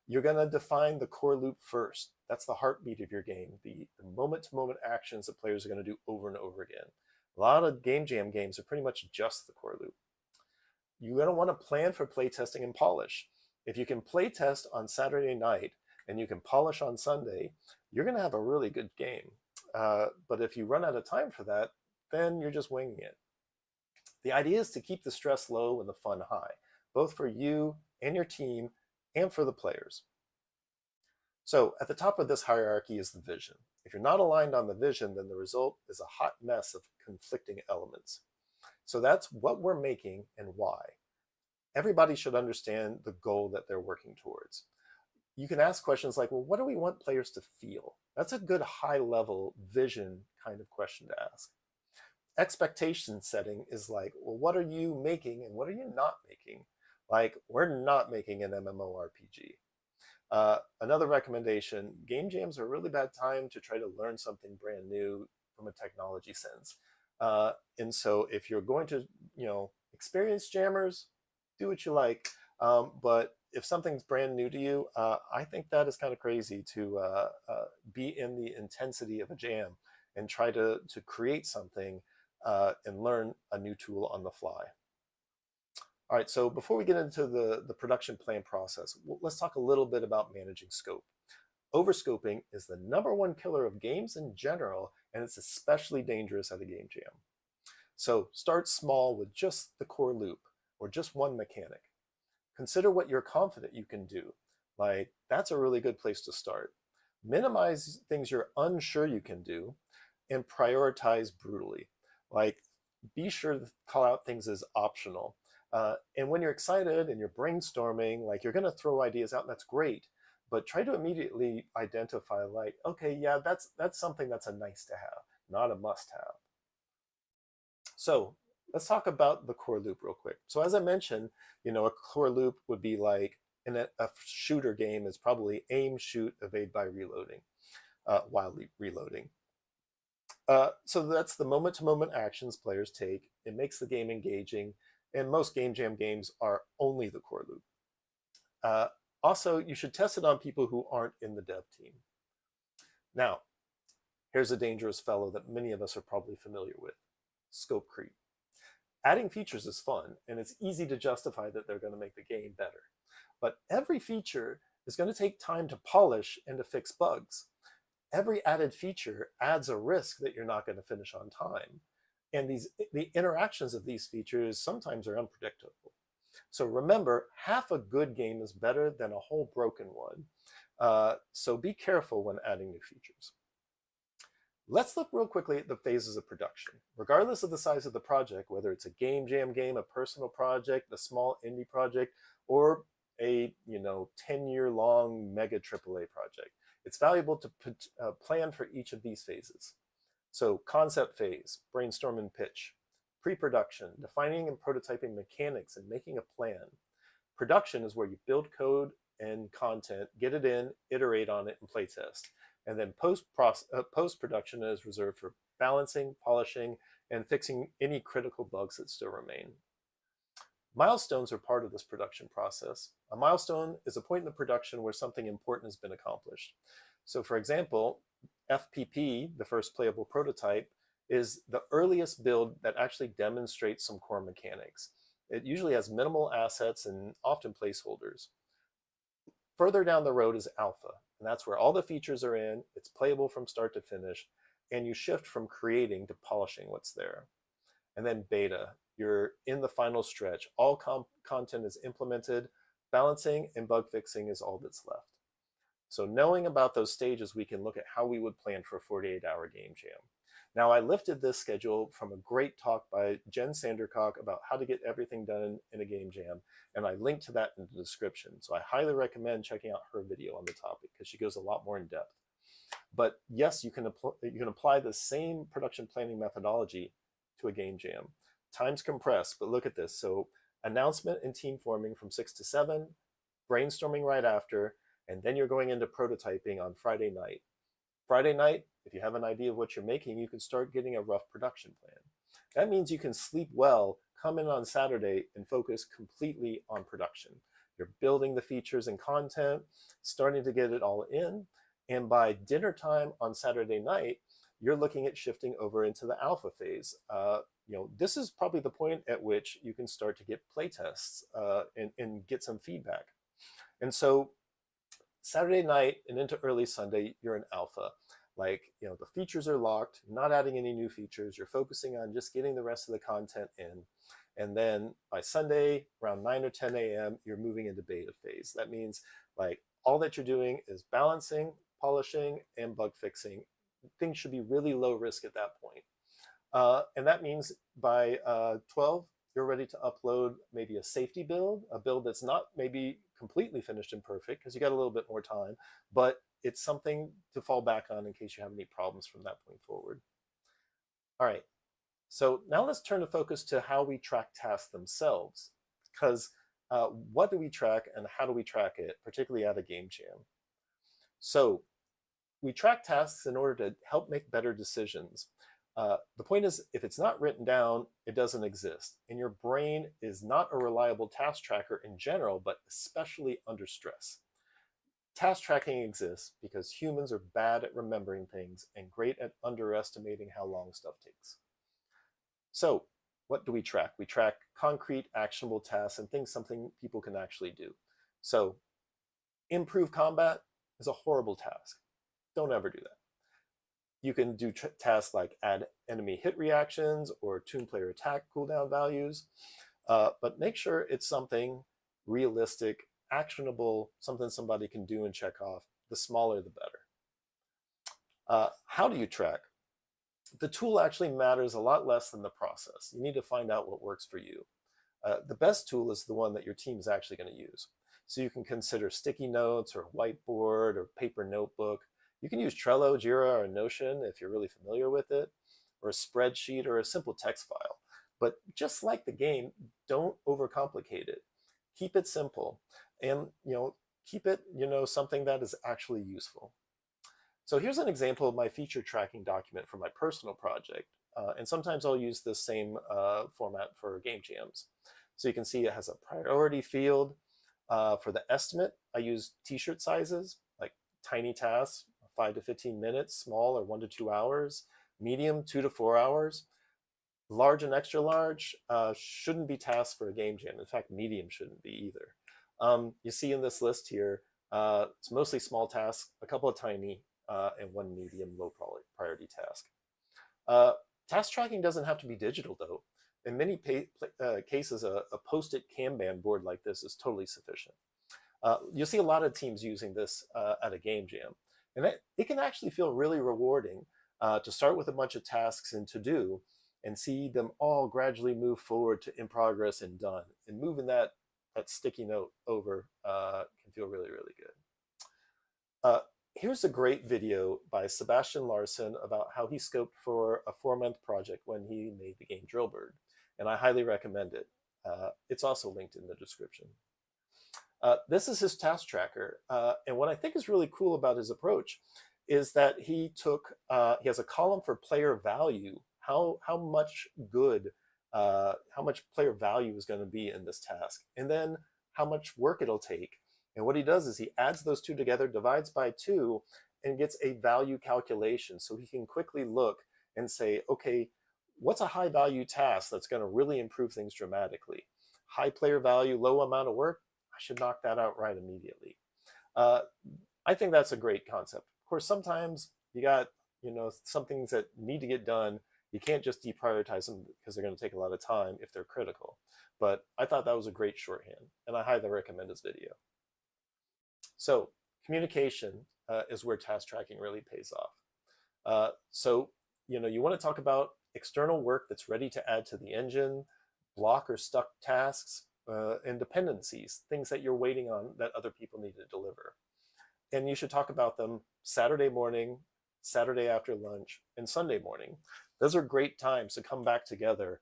You're going to define the core loop first. That's the heartbeat of your game, the moment-to-moment actions that players are going to do over and over again. A lot of Game Jam games are pretty much just the core loop. You're going to want to plan for playtesting and polish. If you can playtest on Saturday night and you can polish on Sunday, you're going to have a really good game. But if you run out of time for that, then you're just winging it. The idea is to keep the stress low and the fun high, both for you and your team and for the players. So at the top of this hierarchy is the vision. If you're not aligned on the vision, then the result is a hot mess of conflicting elements. So that's what we're making and why. Everybody should understand the goal that they're working towards. you can ask questions like, well, what do we want players to feel? That's a good high level vision kind of question to ask. Expectation setting is like, well, what are you making and what are you not making? Like, we're not making an MMORPG. Another recommendation, game jams are a really bad time to try to learn something brand new from a technology sense. And so if you're going to, experience jammers, do what you like. But if something's brand new to you, I think that is kind of crazy to be in the intensity of a jam and try to create something and learn a new tool on the fly. All right, so before we get into the production plan process, let's talk a little bit about managing scope. Overscoping is the #1 killer of games in general, and it's especially dangerous at a game jam. So start small with just the core loop or just one mechanic. Consider what you're confident you can do. Like, that's a really good place to start. Minimize things you're unsure you can do and prioritize brutally. Like, be sure to call out things as optional. And when you're excited and you're brainstorming, like, you're going to throw ideas out, and that's great. But try to immediately identify, like, okay, yeah, that's something that's a nice to have, not a must have. So let's talk about the core loop real quick. So as I mentioned, a core loop would be like in a shooter game is probably aim, shoot, evade by reloading, while reloading. So that's the moment-to-moment actions players take. It makes the game engaging, and most game jam games are only the core loop. Also, you should test it on people who aren't in the dev team. Now, here's a dangerous fellow that many of us are probably familiar with: scope creep. Adding features is fun, and it's easy to justify that they're going to make the game better. But every feature is going to take time to polish and to fix bugs. Every added feature adds a risk that you're not going to finish on time. And the interactions of these features sometimes are unpredictable. So remember, half a good game is better than a whole broken one. So be careful when adding new features. Let's look real quickly at the phases of production. Regardless of the size of the project, whether it's a game jam game, a personal project, a small indie project, or a 10-year-long mega AAA project, it's valuable to plan for each of these phases. So concept phase, brainstorm and pitch. Pre-production, defining and prototyping mechanics and making a plan. Production is where you build code and content, get it in, iterate on it, and play test. And then post-production is reserved for balancing, polishing, and fixing any critical bugs that still remain. Milestones are part of this production process. A milestone is a point in the production where something important has been accomplished. So for example, FPP, the first playable prototype, is the earliest build that actually demonstrates some core mechanics. It usually has minimal assets and often placeholders. Further down the road is alpha, and that's where all the features are in, it's playable from start to finish, and you shift from creating to polishing what's there. And then beta, you're in the final stretch. All content is implemented, balancing and bug fixing is all that's left. So knowing about those stages, we can look at how we would plan for a 48-hour game jam. Now, I lifted this schedule from a great talk by Jen Sandercock about how to get everything done in a game jam, and I linked to that in the description. So I highly recommend checking out her video on the topic because she goes a lot more in depth. But yes, you can apply the same production planning methodology to a game jam. Time's compressed, but look at this. So announcement and team forming from 6 to 7, brainstorming right after, and then you're going into prototyping on Friday night. Friday night, if you have an idea of what you're making, you can start getting a rough production plan. That means you can sleep well, come in on Saturday, and focus completely on production. You're building the features and content, starting to get it all in, and by dinner time on Saturday night, you're looking at shifting over into the alpha phase. This is probably the point at which you can start to get playtests and get some feedback. And so Saturday night and into early Sunday, you're in alpha. The features are locked, not adding any new features. You're focusing on just getting the rest of the content in. And then by Sunday, around 9 or 10 a.m., you're moving into beta phase. That means all that you're doing is balancing, polishing, and bug fixing. Things should be really low risk at that point. And that means by 12, you're ready to upload maybe a safety build, a build that's not maybe completely finished and perfect because you got a little bit more time, but it's something to fall back on in case you have any problems from that point forward. All right, so now let's turn the focus to how we track tasks themselves, because what do we track and how do we track it, particularly at a game jam? So we track tasks in order to help make better decisions. The point is, if it's not written down, it doesn't exist. And your brain is not a reliable task tracker in general, but especially under stress. Task tracking exists because humans are bad at remembering things and great at underestimating how long stuff takes. So what do we track? We track concrete, actionable tasks and things something people can actually do. So improve combat is a horrible task. Don't ever do that. You can do tasks like add enemy hit reactions or tune player attack cooldown values, but make sure it's something realistic, actionable, something somebody can do and check off. The smaller, the better. How do you track? The tool actually matters a lot less than the process. You need to find out what works for you. The best tool is the one that your team is actually going to use. So you can consider sticky notes or a whiteboard or paper notebook. You can use Trello, Jira, or Notion if you're really familiar with it, or a spreadsheet or a simple text file. But just like the game, don't overcomplicate it. Keep it simple and keep it something that is actually useful. So here's an example of my feature tracking document for my personal project. And sometimes I'll use the same format for game jams. So you can see it has a priority field. For the estimate, I use t-shirt sizes, like tiny tasks, 5 to 15 minutes, small or 1 to 2 hours, medium 2 to 4 hours. Large and extra large shouldn't be tasks for a game jam. In fact, medium shouldn't be either. You see in this list here, it's mostly small tasks, a couple of tiny, and 1 medium low priority task. Task tracking doesn't have to be digital though. In many cases, a post-it Kanban board like this is totally sufficient. You'll see a lot of teams using this at a game jam. And it can actually feel really rewarding to start with a bunch of tasks and to do and see them all gradually move forward to in progress and done. And moving that sticky note over can feel really, really good. Here's a great video by Sebastian Larson about how he scoped for a 4-month project when he made the game Drillbird. And I highly recommend it. It's also linked in the description. This is his task tracker. And what I think is really cool about his approach is that he has a column for player value, how much player value is going to be in this task, and then how much work it'll take. And what he does is he adds those two together, divides by 2, and gets a value calculation. So he can quickly look and say, okay, what's a high value task that's going to really improve things dramatically? High player value, low amount of work, I should knock that out right immediately. I think that's a great concept. Of course, sometimes you got some things that need to get done. You can't just deprioritize them because they're going to take a lot of time if they're critical. But I thought that was a great shorthand, and I highly recommend this video. So communication is where task tracking really pays off. So you want to talk about external work that's ready to add to the engine, block or stuck tasks, and dependencies, things that you're waiting on that other people need to deliver. And you should talk about them Saturday morning, Saturday after lunch, and Sunday morning. Those are great times to come back together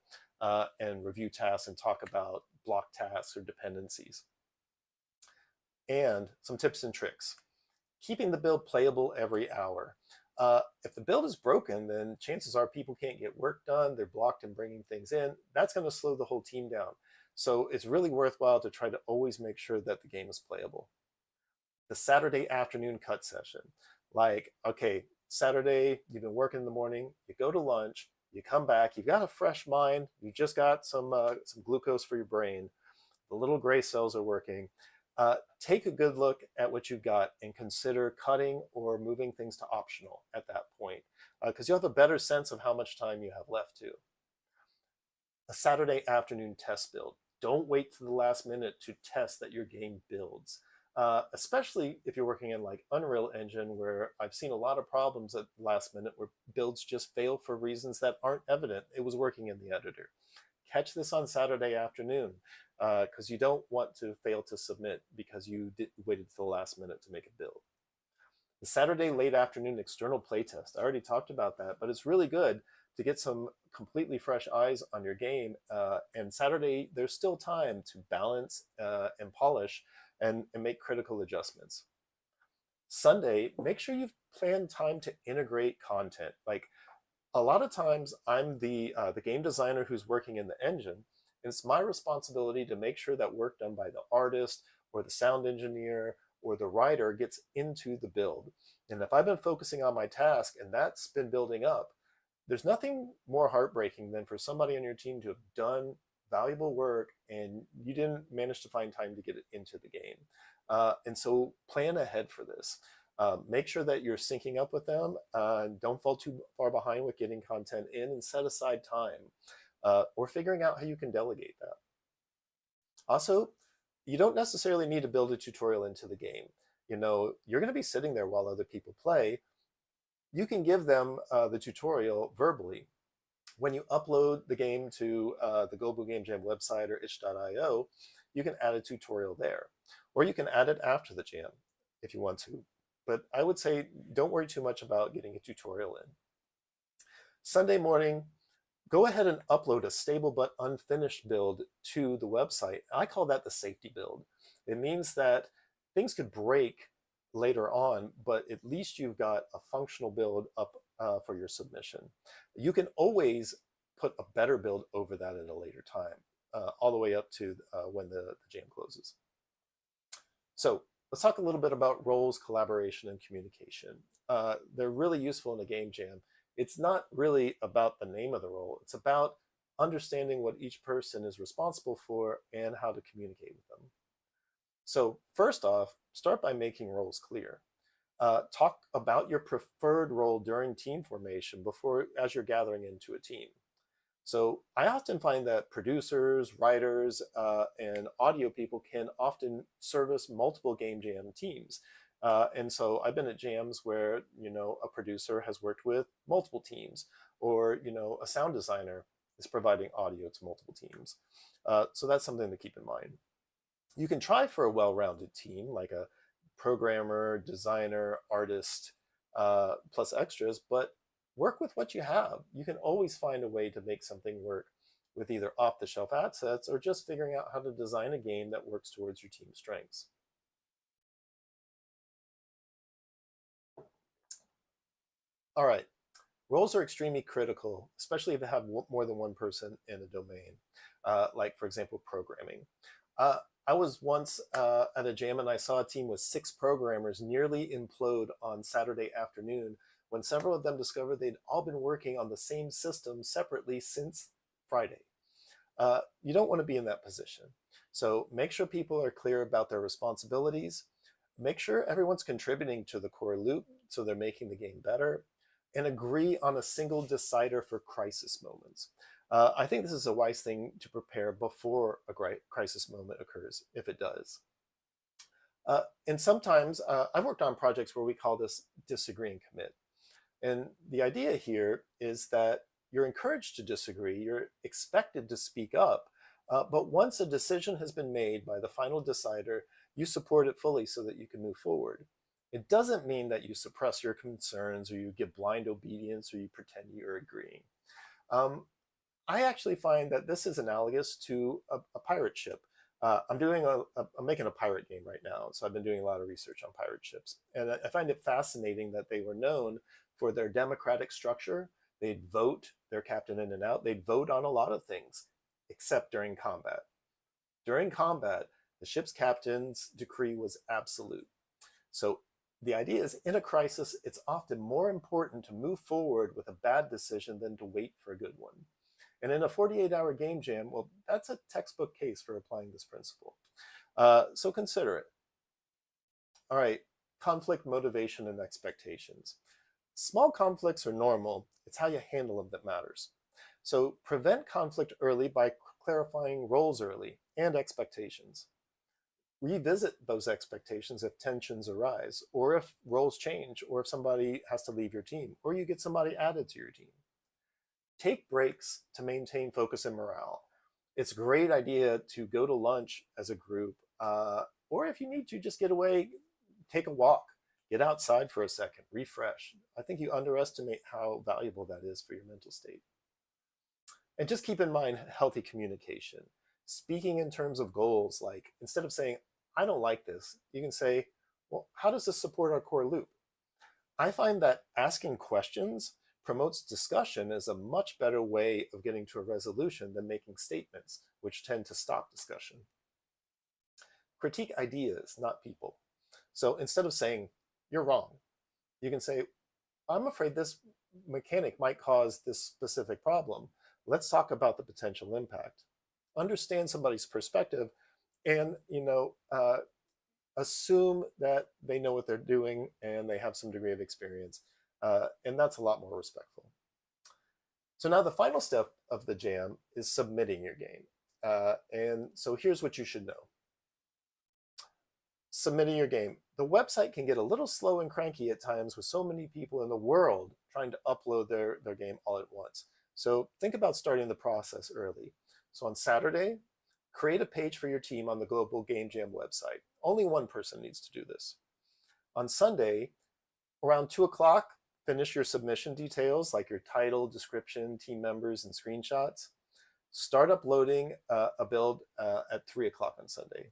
and review tasks and talk about block tasks or dependencies. And some tips and tricks. Keeping the build playable every hour. If the build is broken, then chances are people can't get work done. They're blocked in bringing things in. That's going to slow the whole team down. So it's really worthwhile to try to always make sure that the game is playable. The Saturday afternoon cut session. Like, okay, Saturday, you've been working in the morning, you go to lunch, you come back, you've got a fresh mind, you just got some glucose for your brain, the little gray cells are working. Take a good look at what you've got and consider cutting or moving things to optional at that point, because you'll have a better sense of how much time you have left too. A Saturday afternoon test build. Don't wait to the last minute to test that your game builds, especially if you're working in like Unreal Engine, where I've seen a lot of problems at the last minute where builds just fail for reasons that aren't evident. It was working in the editor. catch this on Saturday afternoon because you don't want to fail to submit because you waited to the last minute to make a build. The Saturday late afternoon external playtest, I already talked about that, but it's really good to get some completely fresh eyes on your game. And Saturday, there's still time to balance and polish and make critical adjustments. Sunday, make sure you've planned time to integrate content. Like a lot of times I'm the game designer who's working in the engine, and it's my responsibility to make sure that work done by the artist or the sound engineer or the writer gets into the build. And if I've been focusing on my task and that's been building up, there's nothing more heartbreaking than for somebody on your team to have done valuable work and you didn't manage to find time to get it into the game. And so plan ahead for this. Make sure that you're syncing up with them. Don't fall too far behind with getting content in, and set aside time or figuring out how you can delegate that. Also, you don't necessarily need to build a tutorial into the game. You know, you're going to be sitting there while other people play. You can give them the tutorial verbally. When you upload the game to the Global Game Jam website or itch.io, you can add a tutorial there. Or you can add it after the jam if you want to. But I would say don't worry too much about getting a tutorial in. Sunday morning, go ahead and upload a stable but unfinished build to the website. I call that the safety build. It means that things could break later on, but at least you've got a functional build up for your submission. You can always put a better build over that at a later time, all the way up to when the jam closes. So let's talk a little bit about roles, collaboration, and communication. They're really useful in a game jam. It's not really about the name of the role. It's about understanding what each person is responsible for and how to communicate with them. So first off, start by making roles clear. Talk about your preferred role during team formation as you're gathering into a team. So I often find that producers, writers, and audio people can often service multiple game jam teams. And so I've been at jams where, you know, a producer has worked with multiple teams, or, you know, a sound designer is providing audio to multiple teams. So that's something to keep in mind. You can try for a well-rounded team, like a programmer, designer, artist, plus extras, but work with what you have. You can always find a way to make something work with either off-the-shelf assets or just figuring out how to design a game that works towards your team's strengths. All right, roles are extremely critical, especially if you have more than one person in a domain, like, for example, programming. I was once at a jam and I saw a team with 6 programmers nearly implode on Saturday afternoon when several of them discovered they'd all been working on the same system separately since Friday. You don't want to be in that position. So make sure people are clear about their responsibilities. Make sure everyone's contributing to the core loop so they're making the game better, and agree on a single decider for crisis moments. I think this is a wise thing to prepare before a crisis moment occurs, if it does. And sometimes I've worked on projects where we call this disagree and commit. And the idea here is that you're encouraged to disagree, you're expected to speak up, but once a decision has been made by the final decider, you support it fully so that you can move forward. It doesn't mean that you suppress your concerns or you give blind obedience or you pretend you're agreeing. I actually find that this is analogous to a pirate ship. I'm making a pirate game right now, so I've been doing a lot of research on pirate ships. And I find it fascinating that they were known for their democratic structure. They'd vote their captain in and out. They'd vote on a lot of things, except during combat. During combat, the ship's captain's decree was absolute. So the idea is, in a crisis, it's often more important to move forward with a bad decision than to wait for a good one. And in a 48-hour game jam, well, that's a textbook case for applying this principle. So consider it. All right, conflict, motivation, and expectations. Small conflicts are normal. It's how you handle them that matters. So prevent conflict early by clarifying roles early and expectations. Revisit those expectations if tensions arise, or if roles change, or if somebody has to leave your team, or you get somebody added to your team. Take breaks to maintain focus and morale. It's a great idea to go to lunch as a group, or if you need to, just get away, take a walk, get outside for a second, refresh. I think you underestimate how valuable that is for your mental state. And just keep in mind healthy communication. Speaking in terms of goals, like instead of saying, I don't like this, you can say, well, how does this support our core loop? I find that asking questions promotes discussion as a much better way of getting to a resolution than making statements, which tend to stop discussion. Critique ideas, not people. So instead of saying, you're wrong, you can say, I'm afraid this mechanic might cause this specific problem. Let's talk about the potential impact. Understand somebody's perspective and, assume that they know what they're doing and they have some degree of experience. And that's a lot more respectful. So now the final step of the jam is submitting your game. And so here's what you should know. Submitting your game. The website can get a little slow and cranky at times with so many people in the world trying to upload their game all at once. So think about starting the process early. So on Saturday, create a page for your team on the Global Game Jam website. Only one person needs to do this. On Sunday, around 2 o'clock, finish your submission details like your title, description, team members, and screenshots. Start uploading a build at 3 o'clock on Sunday.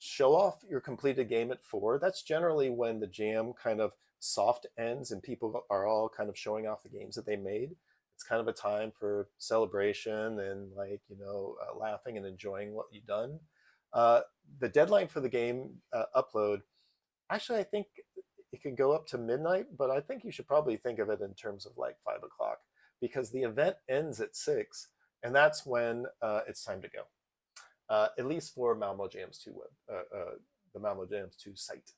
Show off your completed game at 4. That's generally when the jam kind of soft ends and people are all kind of showing off the games that they made. It's kind of a time for celebration and laughing and enjoying what you've done. The deadline for the game upload, actually, I think it can go up to midnight, but I think you should probably think of it in terms of like 5 o'clock because the event ends at 6, and that's when it's time to go. At least for Malmo Jams 2 the Malmo Jams 2 site.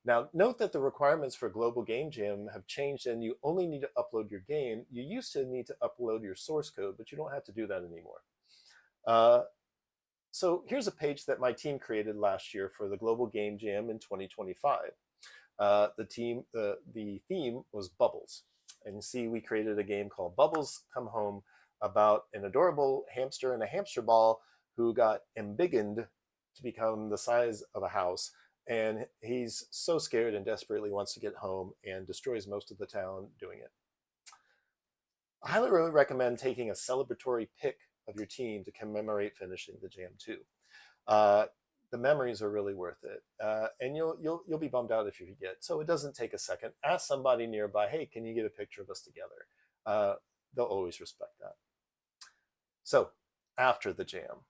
Now, note that the requirements for Global Game Jam have changed and you only need to upload your game. You used to need to upload your source code, but you don't have to do that anymore. So here's a page that my team created last year for the Global Game Jam in 2025. The theme was Bubbles. And you see, we created a game called Bubbles Come Home about an adorable hamster and a hamster ball who got embiggened to become the size of a house. And he's so scared and desperately wants to get home and destroys most of the town doing it. I highly recommend taking a celebratory pic of your team to commemorate finishing the jam too. The memories are really worth it, and you'll be bummed out if you forget. So it doesn't take a second. Ask somebody nearby, hey, can you get a picture of us together? They'll always respect that. So after the jam,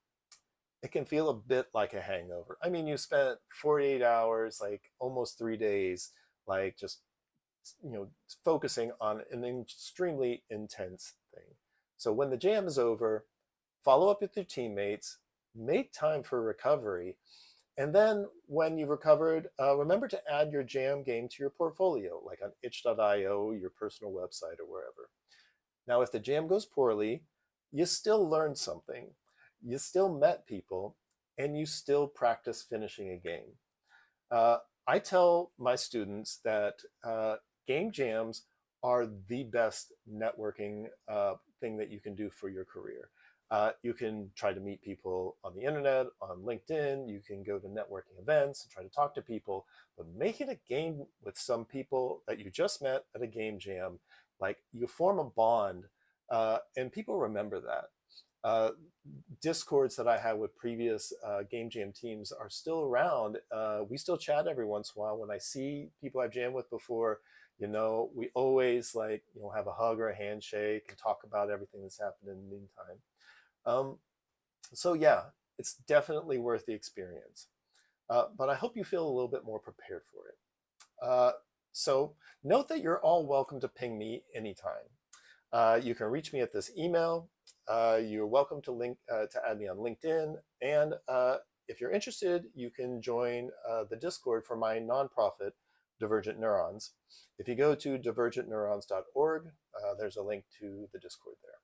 it can feel a bit like a hangover. I mean, you spent 48 hours, like almost 3 days, like just, focusing on an extremely intense thing. So when the jam is over, follow up with your teammates, make time for recovery. And then when you've recovered, remember to add your jam game to your portfolio, like on itch.io, your personal website, or wherever. Now, if the jam goes poorly, you still learned something. You still met people, and you still practice finishing a game. I tell my students that game jams are the best networking thing that you can do for your career. You can try to meet people on the internet, on LinkedIn. You can go to networking events and try to talk to people, but make it a game with some people that you just met at a game jam. Like you form a bond, and people remember that. Discords that I had with previous game jam teams are still around. We still chat every once in a while. When I see people I've jammed with before, we always have a hug or a handshake and talk about everything that's happened in the meantime. So yeah, it's definitely worth the experience. But I hope you feel a little bit more prepared for it. So note that you're all welcome to ping me anytime. You can reach me at this email. You're welcome to add me on LinkedIn. And if you're interested, you can join the Discord for my nonprofit, Divergent Neurons. If you go to divergentneurons.org, there's a link to the Discord there.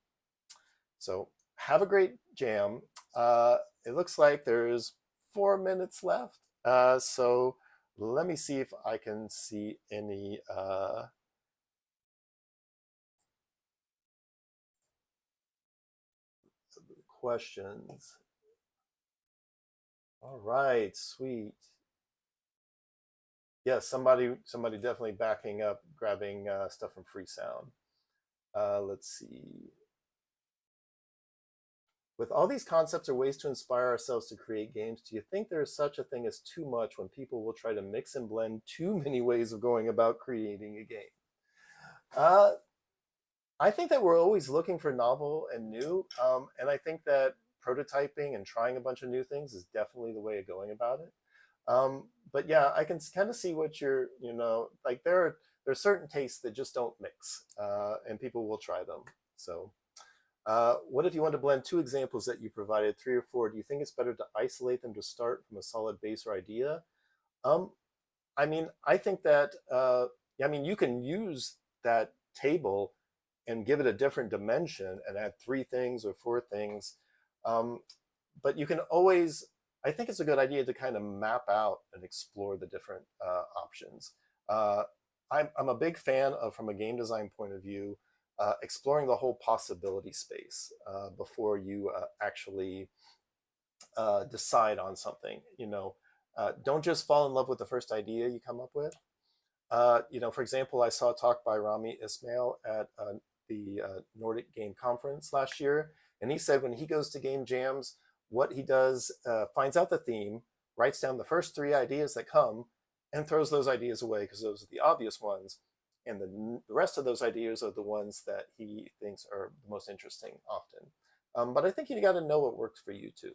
So have a great jam. It looks like there's 4 minutes left. So let me see if I can see any questions. All right, sweet. Yes, somebody definitely backing up, grabbing stuff from Free Sound. Let's see. With all these concepts or ways to inspire ourselves to create games, do you think there is such a thing as too much when people will try to mix and blend too many ways of going about creating a game? Uh, I think that we're always looking for novel and new, and I think that prototyping and trying a bunch of new things is definitely the way of going about it. But yeah, I can kind of see what you're, like there are certain tastes that just don't mix, and people will try them. So, what if you want to blend two examples that you provided, three or four? Do you think it's better to isolate them to start from a solid base or idea? Um, I mean, I think that you can use that table and give it a different dimension and add three things or four things. Um, but you can always, I think it's a good idea to kind of map out and explore the different options. Uh, I'm a big fan of, from a game design point of view, exploring the whole possibility space before you actually decide on something. Don't just fall in love with the first idea you come up with. For example, I saw a talk by Rami Ismail at the Nordic Game Conference last year, and he said when he goes to game jams, what he does, finds out the theme, writes down the first three ideas that come, and throws those ideas away because those are the obvious ones. And the rest of those ideas are the ones that he thinks are the most interesting often. But I think you got to know what works for you too.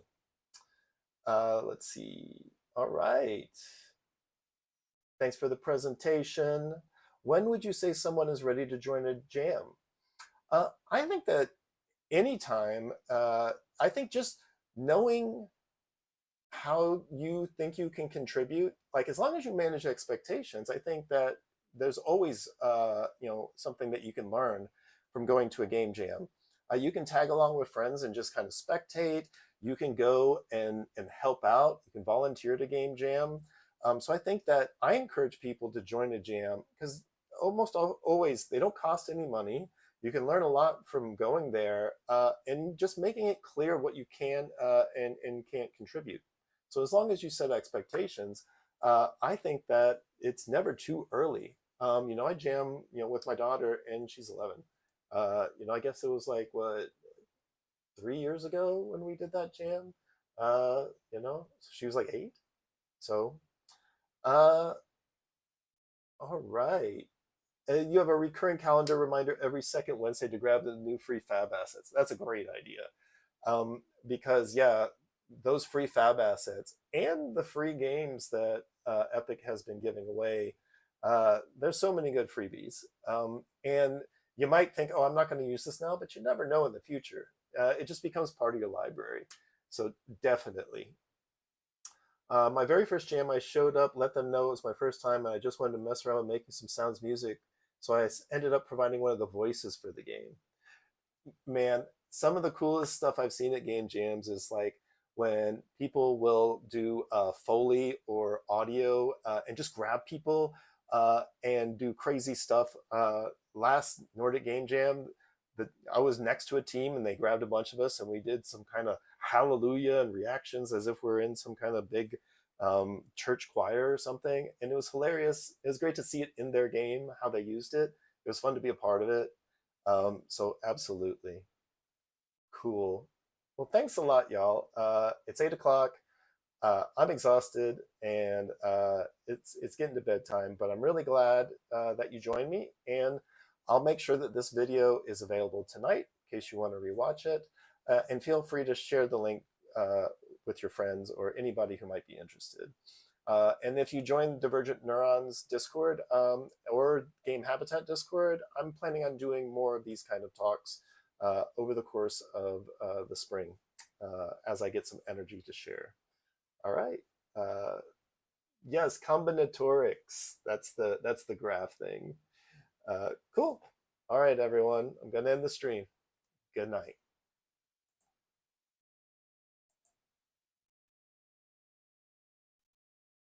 Let's see. All right. Thanks for the presentation. When would you say someone is ready to join a jam? I think that anytime, I think just knowing how you think you can contribute, like as long as you manage expectations, I think that there's always something that you can learn from going to a game jam. You can tag along with friends and just kind of spectate. You can go and help out. You can volunteer to game jam. So I think that I encourage people to join a jam because almost always they don't cost any money. You can learn a lot from going there and just making it clear what you can and can't contribute. So as long as you set expectations, I think that it's never too early. I jam, with my daughter, and she's 11. I guess it was like what 3 years ago when we did that jam. So she was like 8. So, all right. You have a recurring calendar reminder every second Wednesday to grab the new free fab assets. That's a great idea. Because yeah, those free fab assets and the free games that Epic has been giving away, there's so many good freebies. And you might think, oh, I'm not going to use this now, but you never know in the future. It just becomes part of your library. So definitely. My very first jam, I showed up, let them know it was my first time, and I just wanted to mess around with making some sounds music. So I ended up providing one of the voices for the game. Man, some of the coolest stuff I've seen at game jams is like when people will do Foley or audio and just grab people and do crazy stuff. Last Nordic Game Jam, I was next to a team and they grabbed a bunch of us and we did some kind of hallelujah and reactions as if we're in some kind of big church choir or something. And it was hilarious. It was great to see it in their game, how they used it. It was fun to be a part of it. So absolutely. Cool. Well, thanks a lot, y'all. It's 8 o'clock. I'm exhausted and it's getting to bedtime, but I'm really glad that you joined me, and I'll make sure that this video is available tonight in case you want to rewatch it, and feel free to share the link with your friends or anybody who might be interested. And if you join Divergent Neurons Discord or Game Habitat Discord, I'm planning on doing more of these kind of talks over the course of the spring as I get some energy to share. All right. Yes, combinatorics. That's the graph thing. Cool. All right, everyone. I'm going to end the stream. Good night.